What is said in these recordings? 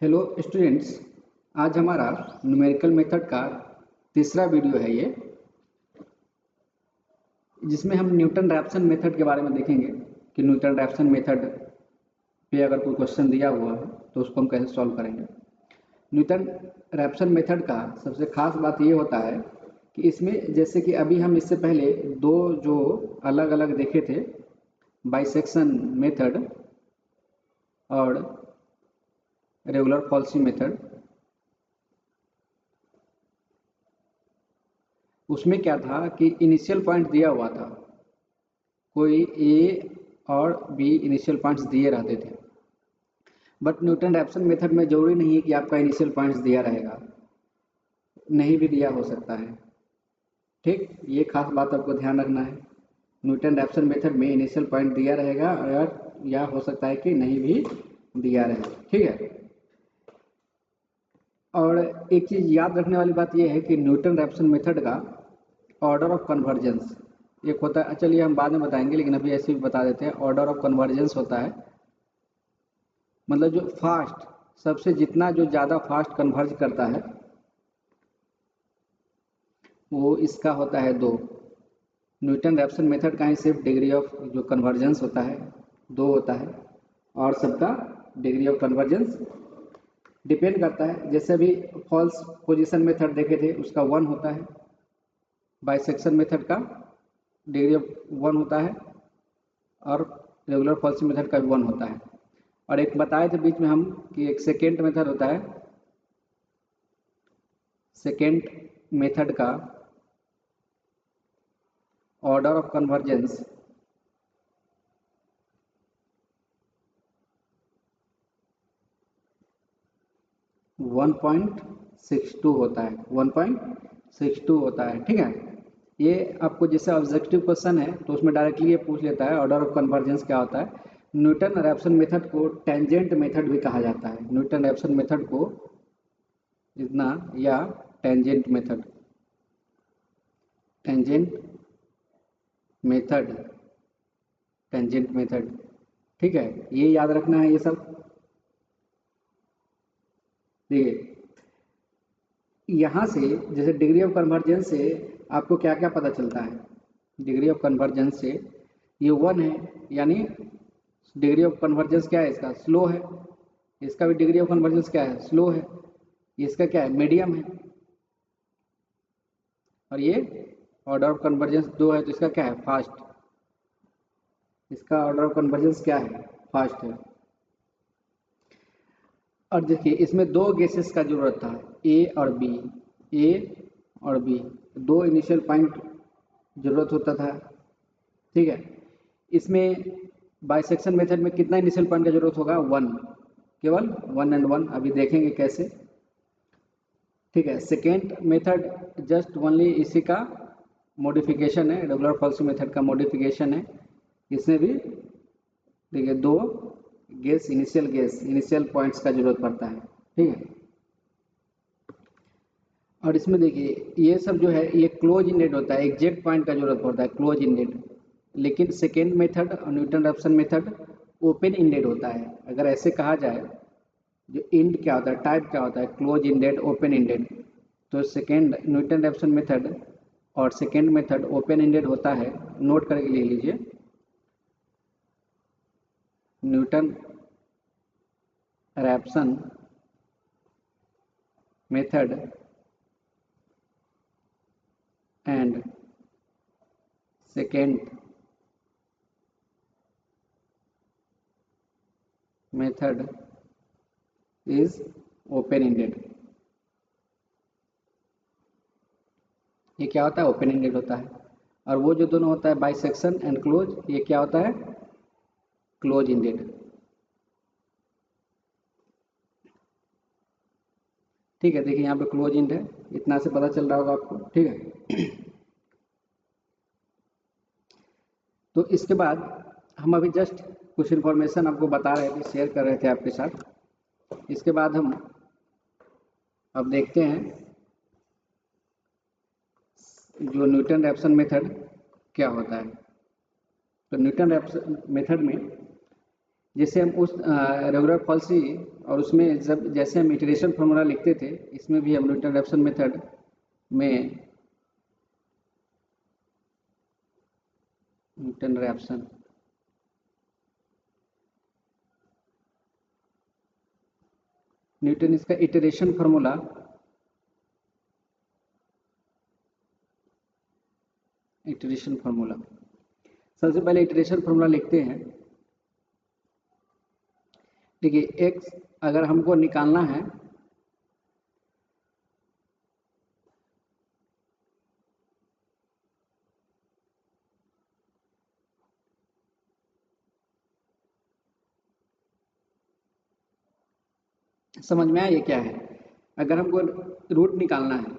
Hello students. आज हमारा numerical method का तीसरा वीडियो है ये, जिसमें हम न्यूटन रैप्सन मेथड के बारे में देखेंगे कि न्यूटन रैप्सन मेथड पे अगर कोई क्वेश्चन दिया हुआ है तो उसको हम कैसे सॉल्व करेंगे। न्यूटन रैप्सन मेथड का सबसे खास बात ये होता है कि इसमें जैसे कि अभी हम इससे पहले दो जो अलग अलग देखे थे, बाइसेक्शन मेथड और रेगुलर पॉलिसी मेथड, उसमें क्या था कि इनिशियल पॉइंट दिया हुआ था, कोई ए और बी इनिशियल पॉइंट्स दिए रहते थे। बट न्यूटन रैप्सन मेथड में ज़रूरी नहीं है कि आपका इनिशियल पॉइंट्स दिया रहेगा, नहीं भी दिया हो सकता है। ठीक, ये खास बात आपको ध्यान रखना है। न्यूटन रैप्सन मेथड में इनिशियल पॉइंट दिया रहेगा और या हो सकता है कि नहीं भी दिया रहे। ठीक है, और एक चीज़ याद रखने वाली बात यह है कि न्यूटन रैप्सन मेथड का ऑर्डर ऑफ कन्वर्जेंस एक होता है। चलिए हम बाद में बताएंगे, लेकिन अभी ऐसे भी बता देते हैं। ऑर्डर ऑफ कन्वर्जेंस होता है, मतलब जो फास्ट, सबसे जितना जो ज़्यादा फास्ट कन्वर्ज करता है वो इसका होता है 2। न्यूटन रैप्सन मेथड का ही सिर्फ डिग्री ऑफ जो कन्वर्जेंस होता है 2 होता है, और सबका डिग्री ऑफ कन्वर्जेंस डिपेंड करता है। जैसे अभी फॉल्स पोजीशन मेथड देखे थे, उसका 1 होता है। बाइसेक्शन मेथड का डिग्री ऑफ 1 होता है और रेगुलर पॉलिसी मेथड का भी 1 होता है। और एक बताए थे बीच में हम कि एक सेकेंड मेथड होता है, सेकेंड मेथड का ऑर्डर ऑफ कन्वर्जेंस 1.62 होता है, 1.62 होता है। ठीक है, ये आपको जैसे ऑब्जेक्टिव क्वेश्चन है तो उसमें डायरेक्टली ये पूछ लेता है ऑर्डर ऑफ कन्वर्जेंस क्या होता है। न्यूटन रैप्सन मेथड को टेंजेंट मेथड भी कहा जाता है। न्यूटन रैप्सन मेथड को इतना या tangent method, tangent method, tangent method. ठीक है, ये याद रखना है ये सब। देखिए यहाँ से जैसे डिग्री ऑफ कन्वर्जेंस से आपको क्या क्या पता चलता है। डिग्री ऑफ कन्वर्जेंस से ये 1 है, यानी डिग्री ऑफ कन्वर्जेंस क्या है, इसका स्लो है। इसका भी डिग्री ऑफ कन्वर्जेंस क्या है, स्लो है। इसका क्या है, मीडियम है। और ये ऑर्डर ऑफ कन्वर्जेंस 2 है तो इसका क्या है, फास्ट। इसका ऑर्डर ऑफ कन्वर्जेंस क्या है, फास्ट है। और देखिए इसमें 2 गैसेस का जरूरत था, ए और बी। ए और बी 2 इनिशियल पॉइंट जरूरत होता था। ठीक है, इसमें बाइसेक्शन मेथड में कितना इनिशियल पॉइंट का जरूरत होगा, 1, केवल 1 एंड 1। अभी देखेंगे कैसे। ठीक है, सेकेंड मेथड जस्ट ओनली इसी का मॉडिफिकेशन है, रेगुलर पॉलिसी मेथड का मॉडिफिकेशन है। इसमें भी देखिए 2 गैस, इनिशियल पॉइंट्स का जरूरत पड़ता है। ठीक है, और इसमें देखिए ये सब जो है ये क्लोज इंडेड होता है, एग्जैक्ट पॉइंट का जरूरत पड़ता है, क्लोज इंडेड। लेकिन सेकेंड मेथड और Newton Raphson method open ended होता है। अगर ऐसे कहा जाए, जो इंड क्या होता है, टाइप क्या होता है, क्लोज इंडेड, ओपन इंडेड। तो सेकेंड न्यूटन रैप्सन मेथड और सेकेंड मेथड ओपन इंडेड होता है। नोट करके ले लीजिए, Newton Raphson method and second method is open ended. ये क्या होता है, ओपन इंडेड होता है। और वो जो दोनों होता है बाइसेक्शन एंड क्लोज, ये क्या होता है, क्लोज इंडेड। ठीक है, देखिए यहाँ पे क्लोज इंड है, इतना से पता चल रहा होगा आपको। ठीक है, तो इसके बाद हम अभी जस्ट कुछ इन्फॉर्मेशन आपको बता रहे थे, शेयर कर रहे थे आपके साथ। इसके बाद हम अब देखते हैं जो न्यूटन रैप्सन मेथड क्या होता है। तो न्यूटन रैप्सन मेथड में जैसे हम उस रेगुलर पॉलिसी और उसमें जब जैसे हम इटरेशन फार्मूला लिखते थे, इसमें भी हम न्यूटन रैप्सन मेथड में न्यूटन रैप्सन न्यूटन इसका इटरेशन फार्मूला सबसे पहले इटरेशन फार्मूला लिखते हैं। देखिए x अगर हमको निकालना है समझ में आया ये क्या है। अगर हमको रूट निकालना है,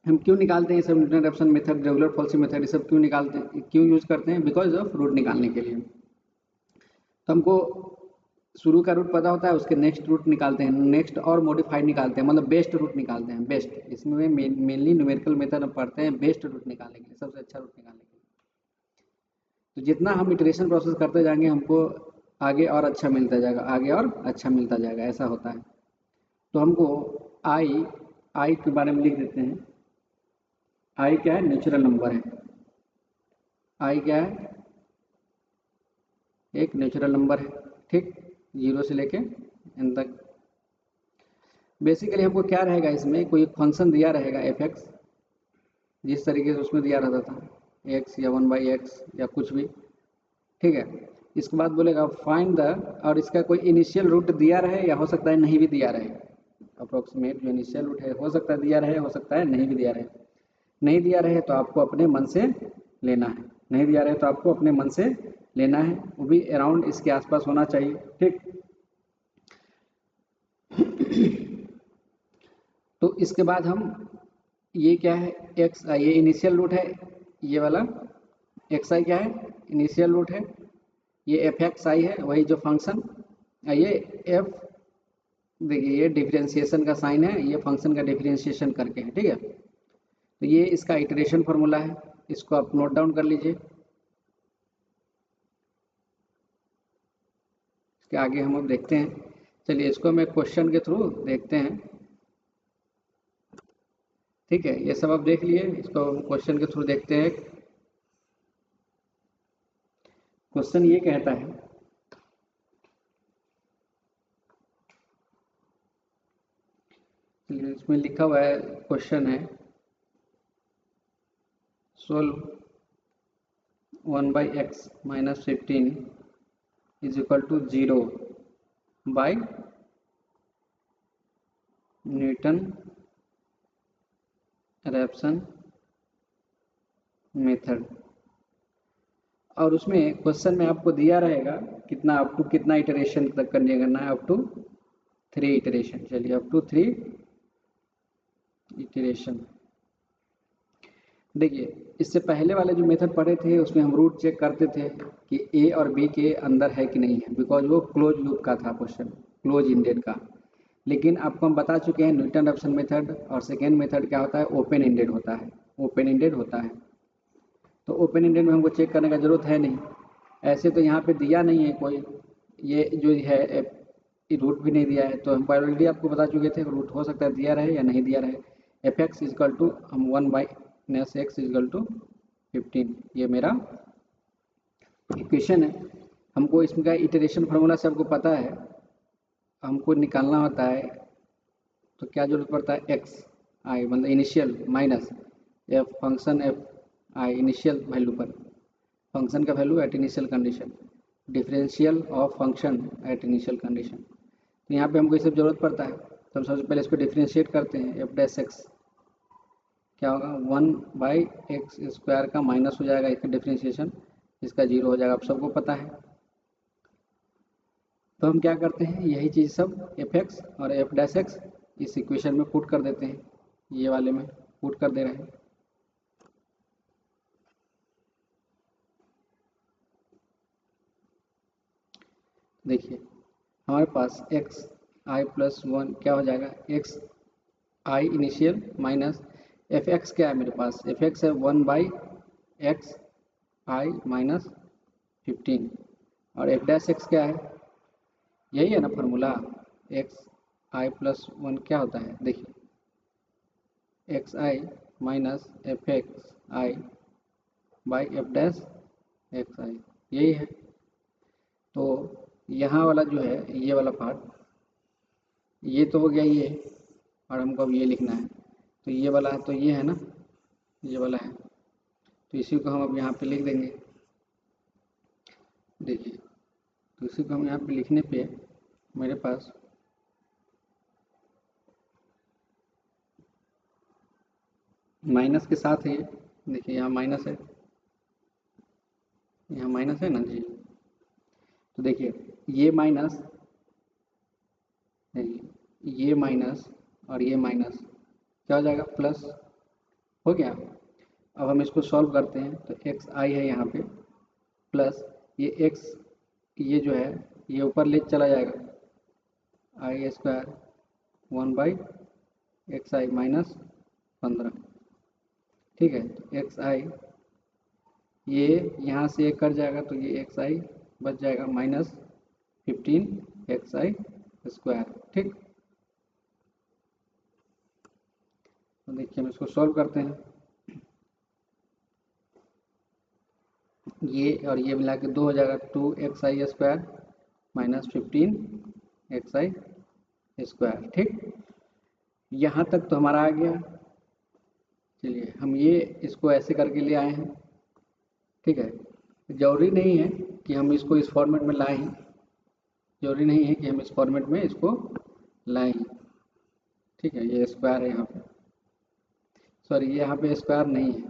हम क्यों निकालते हैं सब Newton Raphson method, regular policy method, ये सब क्यों निकालते हैं, क्यों यूज करते हैं? बिकॉज ऑफ रूट निकालने के लिए। तो हमको शुरू का रूट पता होता है, उसके नेक्स्ट रूट निकालते हैं, नेक्स्ट और मॉडिफाइड निकालते हैं, मतलब बेस्ट रूट निकालते हैं। बेस्ट इसमें मेनली न्यूमेरिकल मेथड हम पढ़ते हैं बेस्ट रूट निकालने के लिए, सबसे अच्छा रूट निकालने के लिए। तो जितना हम इटरेशन प्रोसेस करते जाएंगे हमको आगे और अच्छा मिलता जाएगा, आगे और अच्छा मिलता जाएगा, ऐसा होता है। तो हमको आई के बारे में लिख देते हैं। आई क्या है? नेचुरल नंबर है। आई क्या है? एक नेचुरल नंबर है, ठीक, 0 से लेके n तक। बेसिकली हमको क्या रहेगा, इसमें कोई फंक्शन दिया रहेगा एफ एक्स, जिस तरीके से उसमें दिया रहता था एक्स या 1/x या कुछ भी, ठीक है। इसके बाद बोलेगा फाइंड द, और इसका कोई इनिशियल रूट दिया रहे या हो सकता है नहीं भी दिया रहे। अप्रोक्सीमेट जो इनिशियल रूट है हो सकता है दिया रहे, हो सकता है नहीं भी दिया रहे। नहीं दिया रहे तो आपको अपने मन से लेना है, नहीं दिया रहे तो आपको अपने मन से लेना है, वो भी अराउंड इसके आसपास होना चाहिए, ठीक। तो इसके बाद हम ये क्या है एक्स, ये इनिशियल रूट है, ये वाला एक्स आई क्या है? इनिशियल रूट है। ये एफ एक्स आई है, वही जो फंक्शन, ये एफ, देखिए ये डिफरेंशिएशन का साइन है, ये फंक्शन का डिफरेंशिएशन करके है, ठीक है। तो ये इसका इटरेशन फार्मूला है, इसको आप नोट डाउन कर लीजिए। इसके आगे हम अब देखते हैं, चलिए इसको मैं क्वेश्चन के थ्रू देखते हैं, ठीक है। ये सब आप देख लिए, इसको हम क्वेश्चन के थ्रू देखते हैं। क्वेश्चन ये कहता है, इसमें लिखा हुआ है, क्वेश्चन है solve 1/x - 15 = 0 by Newton Raphson method. और उसमें क्वेश्चन में आपको दिया रहेगा कितना, अप टू कितना इटरेशन तक करना है, अप टू 3 इटरेशन। चलिए अप टू 3 इटरेशन। देखिए इससे पहले वाले जो मेथड पढ़े थे उसमें हम रूट चेक करते थे कि ए और बी के अंदर है कि नहीं है, बिकॉज वो क्लोज लूप का था क्वेश्चन, क्लोज इंडेड का। लेकिन आपको हम बता चुके हैं न्यूटन रैप्सन मेथड और सेकेंड मेथड क्या होता है, ओपन इंडेड होता है, ओपन इंडेड होता है। तो ओपन इंडेड में हमको चेक करने का ज़रूरत है नहीं। ऐसे तो यहाँ पे दिया नहीं है कोई, ये जो है रूट भी नहीं दिया है, तो हम ऑलरेडी आपको बता चुके थे रूट हो सकता है दिया रहे या नहीं दिया रहे। एफ एक्स इजकल टू हम 1/x इजकल टू 15, ये मेरा इक्वेशन है। हमको इसका इटरेशन फार्मूला से आपको पता है, हमको निकालना होता है तो क्या जरूरत पड़ता है, एक्स आई मतलब initial minus F function F I initial value पर, फंक्शन का value at initial condition, differential of function at initial condition. तो यहाँ पे हमको ये सब जरूरत पड़ता है। तो हम सबसे पहले इसको डिफरेंशिएट करते हैं, एफ डैश एक्स क्या होगा 1/x² का माइनस हो जाएगा इसका डिफरेंशिएशन, इसका 0 हो जाएगा, आप सबको पता है। तो हम क्या करते हैं, यही चीज़ सब एफ एक्स और एफ डैश एक्स इस इक्वेशन में पुट कर देते हैं, ये वाले में पुट कर दे रहे हैं। देखिए हमारे पास एक्स आई प्लस 1 क्या हो जाएगा, x I initial minus f x क्या है मेरे पास, एफ एक्स है 1/x आई - 15 और एफ डैश एक्स क्या है, यही है ना formula. X i plus one क्या होता है, देखिए x i minus f x i by f dash x i, यही है। तो यहाँ वाला जो है ये वाला पार्ट, ये तो हो गया ये, और हमको अब ये लिखना है। तो ये वाला है तो ये है ना, ये वाला है, तो इसी को हम अब यहाँ पे लिख देंगे। देखिए तो इसी को हम यहाँ पे लिखने पे मेरे पास माइनस के साथ है, देखिए यहाँ माइनस है, यहाँ माइनस है ना जी। तो देखिए ये माइनस, ये माइनस और ये माइनस क्या हो जाएगा, प्लस हो गया। अब हम इसको सॉल्व करते हैं तो एक्स आई है यहाँ पे, प्लस ये एक्स, ये जो है ये ऊपर ले चला जाएगा, i square 1 by x i minus 15, ठीक है। तो एक्स आई ये यहाँ से एक कट जाएगा तो ये एक्स आई बच जाएगा माइनस 15 एक्स आई स्क्वायर, ठीक। तो देखिए हम इसको सॉल्व करते हैं, ये और ये मिला के 2 हो जाएगा, 2 एक्स आई स्क्वायर माइनस 15 एक्स आई स्क्वायर, ठीक। यहाँ तक तो हमारा आ गया। चलिए हम ये इसको ऐसे करके ले आए हैं, ठीक है। ज़रूरी नहीं है कि हम इसको इस फॉर्मेट में लाएं, ज़रूरी नहीं है कि हम इस फॉर्मेट में इसको लाएं, ठीक है। ये स्क्वायर है यहाँ पे, सॉरी ये यहाँ पे स्क्वायर नहीं है,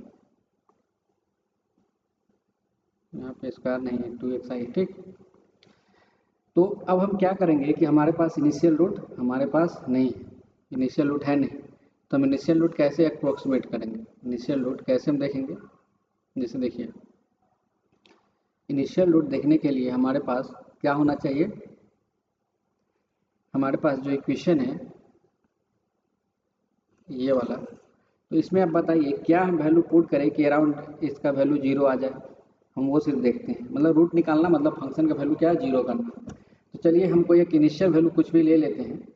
यहाँ पे स्क्वायर नहीं है, 2xi, ठीक। तो अब हम क्या करेंगे कि हमारे पास इनिशियल रूट हमारे पास नहीं है, इनिशियल रूट है नहीं, तो हम इनिशियल रूट कैसे अप्रोक्सीमेट करेंगे, इनिशियल रूट कैसे हम देखेंगे। जैसे देखिए इनिशियल रूट देखने के लिए हमारे पास क्या होना चाहिए, हमारे पास जो इक्वेशन है ये वाला, तो इसमें आप बताइए क्या हम वैल्यू पुट करें कि अराउंड इसका वैल्यू 0 आ जाए, हम वो सिर्फ देखते हैं। मतलब रूट निकालना मतलब फंक्शन का वैल्यू क्या है, 0 करना। तो चलिए हमको एक इनिशियल वैल्यू कुछ भी ले लेते हैं,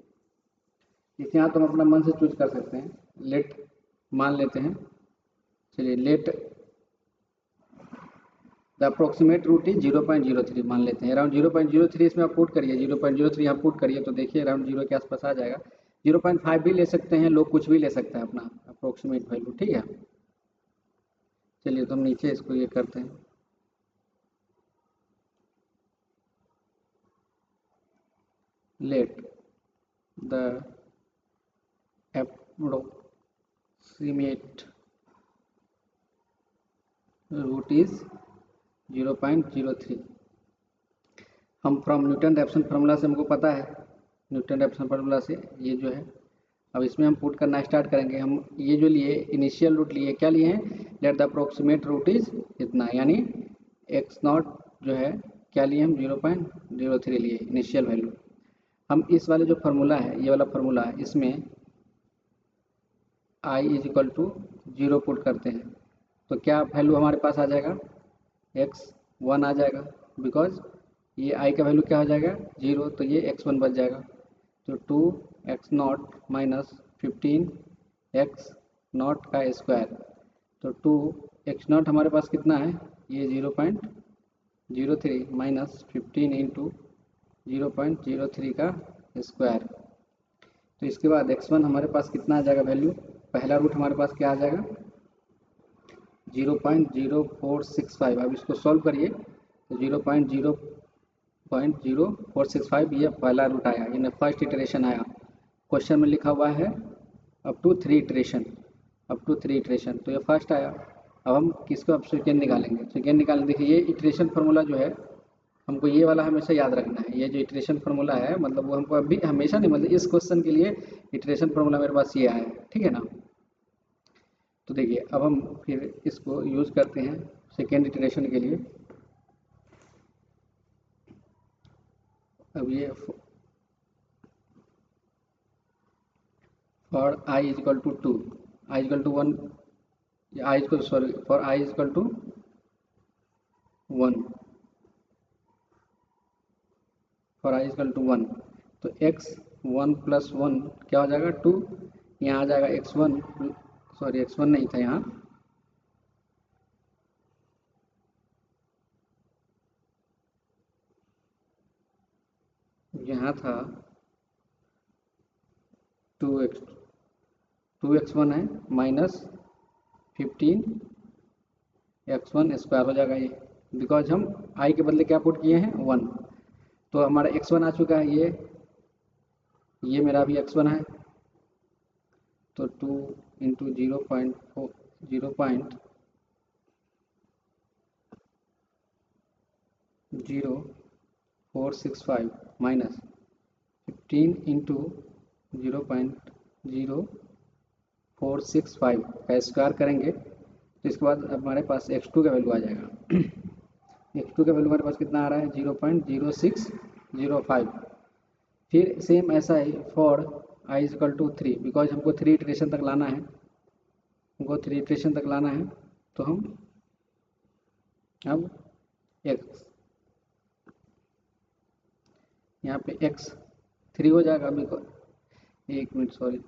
इसे यहाँ तो हम अपना मन से चूज कर सकते हैं। लेट मान लेते हैं, चलिए let the approximate root is 0.03 मान लेते हैं। अराउंड 0.03 इसमें आप पुट करिए, 0.03 आप पुट करिए तो देखिए अराउंड 0 के आसपास आ जाएगा। 0.5 भी ले सकते हैं लोग, कुछ भी ले सकते हैं अपना अप्रोक्सीमेट वैल्यू, ठीक है। चलिए तो हम नीचे इसको ये करते हैं, let the approximate root is 0.03। हम फ्रॉम न्यूटन रैप्सन फार्मूला से हमको पता है, न्यूटन रैप्सन फार्मूला से ये जो है, अब इसमें हम पुट करना स्टार्ट करेंगे। हम ये जो लिए इनिशियल रूट लिए, क्या लिए हैं, let the approximate root is इतना, यानी एक्स नॉट जो है क्या लिए हम 0.03 लिए इनिशियल वैल्यू। हम इस वाले जो फार्मूला है, ये वाला फार्मूला है, इसमें i is equal to 0 put करते हैं तो क्या वैल्यू हमारे पास आ जाएगा, x 1 आ जाएगा, बिकॉज ये i का वैल्यू क्या हो जाएगा 0, तो ये x1 बच जाएगा। तो 2x not minus 15x not का स्क्वायर, तो 2x नॉट हमारे पास कितना है, ये 0.03 माइनस 15 इंटू 0.03 का स्क्वायर। तो इसके बाद x1 हमारे पास कितना आ जाएगा वैल्यू, पहला रूट हमारे पास क्या आ जाएगा 0.0465। अब इसको सॉल्व करिए तो 0.0465 ये पहला रूट आया, यानी फर्स्ट इटरेशन आया। क्वेश्चन में लिखा हुआ है up to 3 iteration, up to 3 iteration, तो ये फर्स्ट आया। अब हम किसको अब सेकेंड निकालेंगे, सेकेंड निकालेंगे। देखिए ये इटरेशन फार्मूला जो है हमको ये वाला हमेशा याद रखना है, ये जो इटरेशन फार्मूला है मतलब वो हमको अभी हमेशा नहीं, मतलब इस क्वेश्चन के लिए इटरेशन फार्मूला मेरे पास ये आया है, ठीक है ना। तो देखिए अब हम फिर इसको यूज़ करते हैं सेकेंड इटरेशन के लिए। अब ये for i is equal to 2, i is equal to 1, i is sorry for i is equal to 1, for I equal to 1, तो x1 + 1 क्या हो जाएगा 2, यहाँ आ जाएगा x1, सॉरी x1 नहीं था यहाँ था 2x1 है माइनस 15x1² हो जाएगा ये, बिकॉज हम i के बदले क्या पुट किए हैं 1, तो हमारा x1 आ चुका है, ये मेरा भी x1 है, तो 2 इंटू 0.0465 माइनस 15 इंटू 0.0465 का स्क्वायर करेंगे, तो इसके बाद हमारे पास x2 का वैल्यू आ जाएगा। x2 का वैल्यू हमारे पास कितना आ रहा है 0.0605। फिर सेम ऐसा ही for i equal to 3, because हमको 3 इटरेशन तक लाना है, तो हम अब x यहाँ पे x3 हो जाएगा, बिकॉज एक मिनट सॉरी,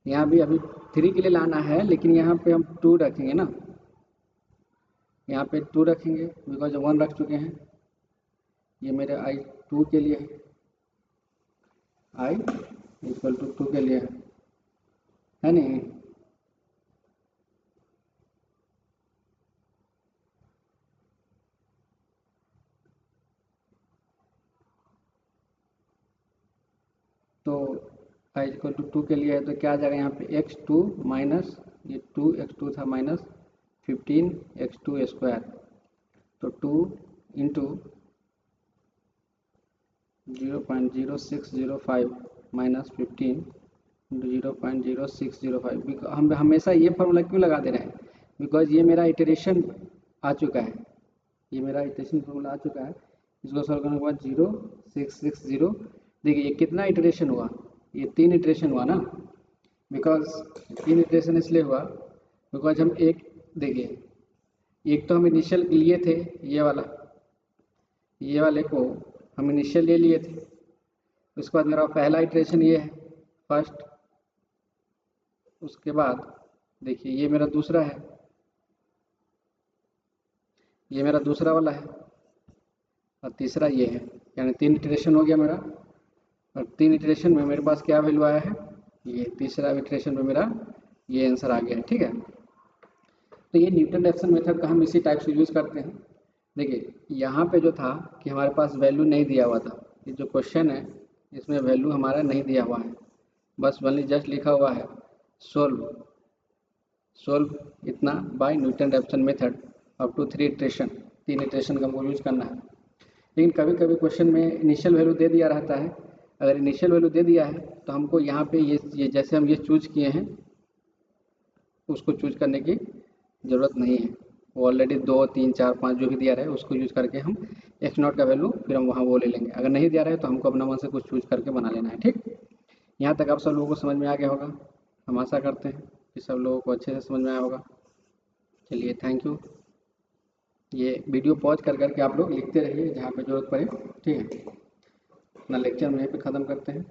यहाँ भी अभी 3 के लिए लाना है, लेकिन यहाँ पे हम 2 रखेंगे ना, यहाँ पे 2 रखेंगे बिकॉज 1 रख चुके हैं, ये मेरे i2 के लिए है, i इक्वल टू 2 के लिए है नहीं। तो i इक्वल टू 2 के लिए है, तो क्या आ जाएगा यहाँ पे x2 माइनस ये 2x2 था माइनस 15x2², तो 2 इंटू 0.0605 माइनस 15 0.0605। हम हमेशा ये फॉर्मूला क्यों लगा दे रहे हैं, बिकॉज ये मेरा इटरेशन आ चुका है, ये मेरा इटरेशन फॉर्मूला आ चुका है, इसको सॉल्व करने के बाद 0.660। देखिए ये कितना इटरेशन हुआ, ये 3 इटरेशन हुआ ना, बिकॉज 3 इटरेशन इसलिए हुआ बिकॉज हम देखिए एक तो हम इनिशियल लिए थे, ये वाले को हम इनिशियल ले लिए थे, उसके बाद मेरा पहला इटरेशन ये है फर्स्ट, उसके बाद देखिए ये मेरा दूसरा है, ये मेरा दूसरा वाला है, और तीसरा ये है, यानी 3 इटरेशन हो गया मेरा, और 3 इटरेशन में मेरे पास क्या वैल्यू आया है, ये तीसरा इटरेशन में मेरा ये आंसर आ गया है। ठीक है, तो ये न्यूटन रैप्सन मेथड का हम इसी टाइप से यूज़ करते हैं। देखिए यहाँ पे जो था कि हमारे पास वैल्यू नहीं दिया हुआ था, ये जो क्वेश्चन है इसमें वैल्यू हमारा नहीं दिया हुआ है, बस ओनली जस्ट लिखा हुआ है सोल्व इतना by Newton Raphson method up to 3 iteration, 3 iteration का हमको यूज करना है। लेकिन कभी कभी क्वेश्चन में इनिशियल वैल्यू दे दिया रहता है, अगर इनिशियल वैल्यू दे दिया है तो हमको यहाँ पे ये जैसे हम ये चूज किए हैं उसको चूज करने की ज़रूरत नहीं है, वो ऑलरेडी 2 3 4 5 जो भी दिया रहे उसको यूज करके हम x0 का वैल्यू फिर हम वहाँ वो ले लेंगे, अगर नहीं दिया रहे तो हमको अपना मन से कुछ चूज करके बना लेना है। ठीक, यहाँ तक आप सब लोगों को समझ में आ गया होगा, हम आशा करते हैं कि सब लोगों को अच्छे से समझ में आया होगा। चलिए थैंक यू, ये वीडियो पॉज कर करके आप लोग लिखते रहिए जहाँ पे ज़रूरत पड़े। ठीक है, अपना लेक्चर हम यहीं पे ख़त्म करते हैं।